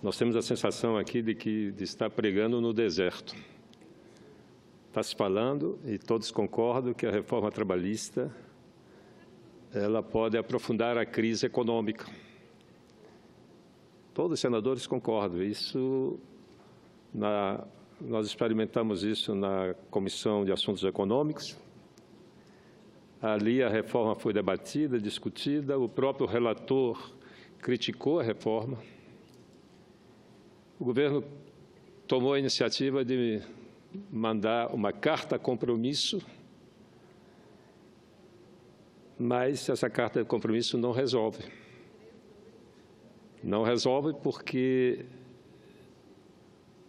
Nós temos a sensação aqui de estar pregando no deserto. Está se falando, e todos concordam, que a reforma trabalhista ela pode aprofundar a crise econômica. Todos os senadores concordam. Nós experimentamos isso na Comissão de Assuntos Econômicos. Ali a reforma foi debatida, discutida, o próprio relator criticou a reforma. O governo tomou a iniciativa de mandar uma carta compromisso, mas essa carta de compromisso não resolve. Não resolve porque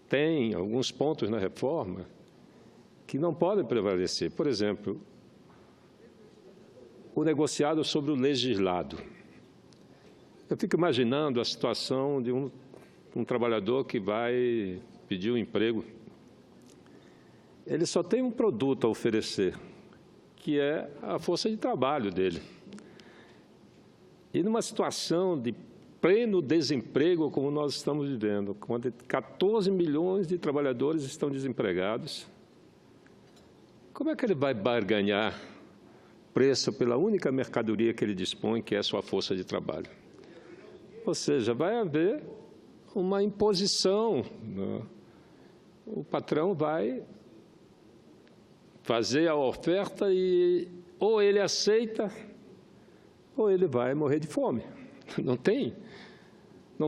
tem alguns pontos na reforma que não podem prevalecer. Por exemplo, o negociado sobre o legislado. Eu fico imaginando a situação de um trabalhador que vai pedir um emprego. Ele só tem um produto a oferecer, que é a força de trabalho dele. E numa situação de pleno desemprego, como nós estamos vivendo, quando 14 milhões de trabalhadores estão desempregados, como é que ele vai barganhar preço pela única mercadoria que ele dispõe, que é a sua força de trabalho? Ou seja, vai haver uma imposição, né? O patrão vai fazer a oferta e ou ele aceita ou ele vai morrer de fome. Não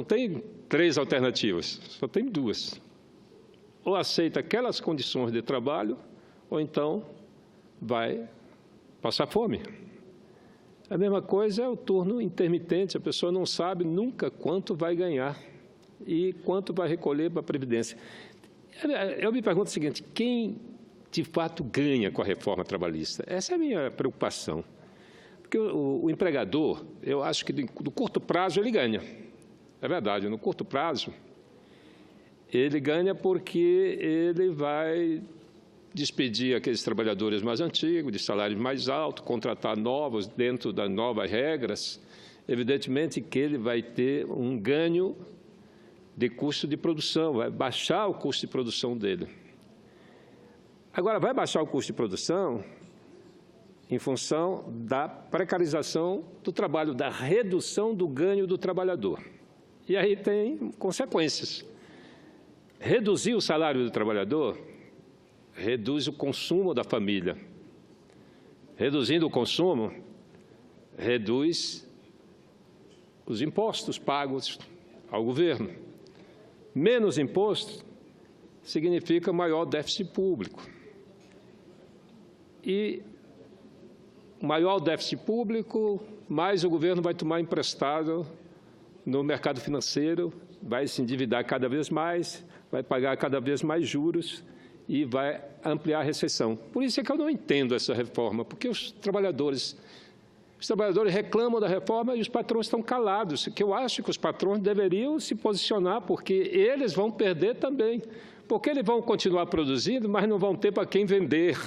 tem três alternativas, só tem duas. Ou aceita aquelas condições de trabalho, ou então vai passar fome. A mesma coisa é o turno intermitente, a pessoa não sabe nunca quanto vai ganhar e quanto vai recolher para a Previdência. Eu me pergunto o seguinte: quem de fato ganha com a reforma trabalhista? Essa é a minha preocupação. Porque o empregador, eu acho que no curto prazo ele ganha. É verdade, no curto prazo ele ganha porque ele vai despedir aqueles trabalhadores mais antigos, de salários mais altos, contratar novos dentro das novas regras. Evidentemente que ele vai ter um ganho de custo de produção, vai baixar o custo de produção dele. Agora, vai baixar o custo de produção em função da precarização do trabalho, da redução do ganho do trabalhador. E aí tem consequências. Reduzir o salário do trabalhador reduz o consumo da família. Reduzindo o consumo, reduz os impostos pagos ao governo. Menos imposto significa maior déficit público. E maior déficit público, mais o governo vai tomar emprestado no mercado financeiro, vai se endividar cada vez mais, vai pagar cada vez mais juros e vai ampliar a recessão. Por isso é que eu não entendo essa reforma, porque os trabalhadores reclamam da reforma e os patrões estão calados, que eu acho que os patrões deveriam se posicionar, porque eles vão perder também, porque eles vão continuar produzindo, mas não vão ter para quem vender.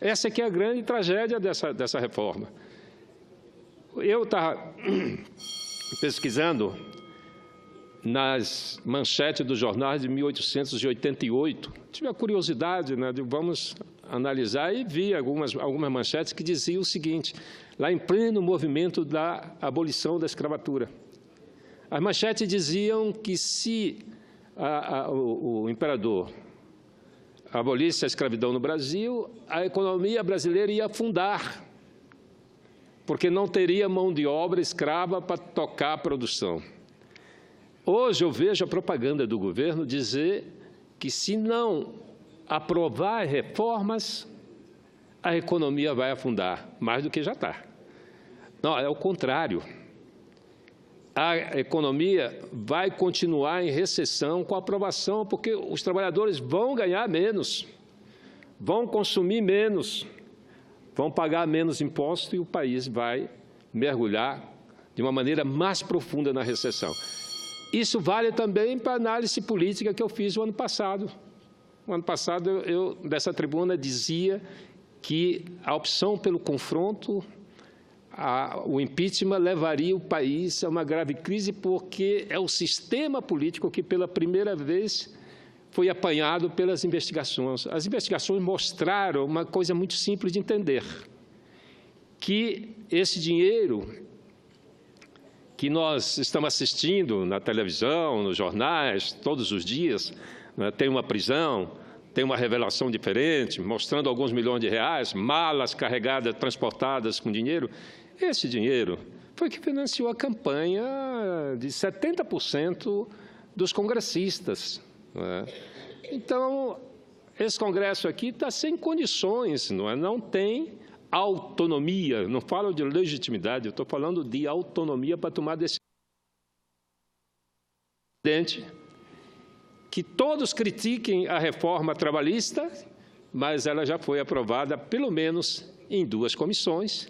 Essa que é a grande tragédia dessa reforma. Eu estava pesquisando nas manchetes dos jornais de 1888. Tive a curiosidade, né, de vamos analisar, e vi algumas manchetes que diziam o seguinte, lá em pleno movimento da abolição da escravatura. As manchetes diziam que se o imperador abolisse a escravidão no Brasil, a economia brasileira ia afundar, porque não teria mão de obra escrava para tocar a produção. Hoje eu vejo a propaganda do governo dizer que se não aprovar reformas, a economia vai afundar, mais do que já está. Não, é o contrário. A economia vai continuar em recessão com a aprovação, porque os trabalhadores vão ganhar menos, vão consumir menos, vão pagar menos impostos e o país vai mergulhar de uma maneira mais profunda na recessão. Isso vale também para a análise política que eu fiz o ano passado. O ano passado, eu, dessa tribuna, dizia que a opção pelo confronto, o impeachment levaria o país a uma grave crise, porque é o sistema político que, pela primeira vez, foi apanhado pelas investigações. As investigações mostraram uma coisa muito simples de entender, que esse dinheiro que nós estamos assistindo na televisão, nos jornais, todos os dias, né, tem uma prisão, tem uma revelação diferente, mostrando alguns milhões de reais, malas carregadas, transportadas com dinheiro. Esse dinheiro foi que financiou a campanha de 70% dos congressistas, né? Então, esse Congresso aqui está sem condições, não tem autonomia, não falo de legitimidade, eu estou falando de autonomia para tomar decisão. Que todos critiquem a reforma trabalhista, mas ela já foi aprovada, pelo menos, em 2 comissões,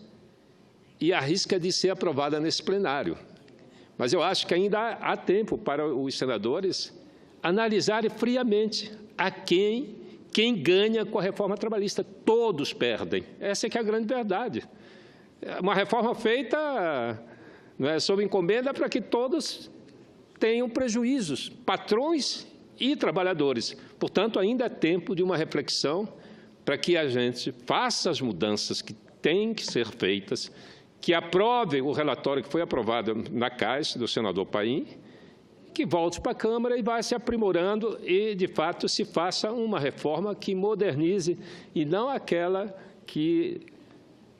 e arrisca de ser aprovada nesse plenário. Mas eu acho que ainda há tempo para os senadores analisarem friamente a quem ganha com a reforma trabalhista. Todos perdem. Essa é que é a grande verdade. Uma reforma feita, né, sob encomenda para que todos tenham prejuízos, patrões e trabalhadores. Portanto, ainda é tempo de uma reflexão para que a gente faça as mudanças que têm que ser feitas, que aprove o relatório que foi aprovado na Caixa, do senador Paim, que volte para a Câmara e vá se aprimorando e, de fato, se faça uma reforma que modernize e não aquela que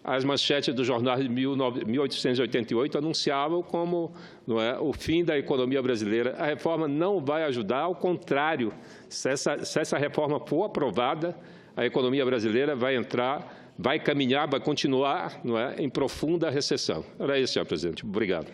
as manchetes do jornal de 1888 anunciavam como, não é, o fim da economia brasileira. A reforma não vai ajudar, ao contrário, se essa reforma for aprovada, a economia brasileira vai caminhar, vai continuar, não é, em profunda recessão. Era isso, senhor presidente. Obrigado.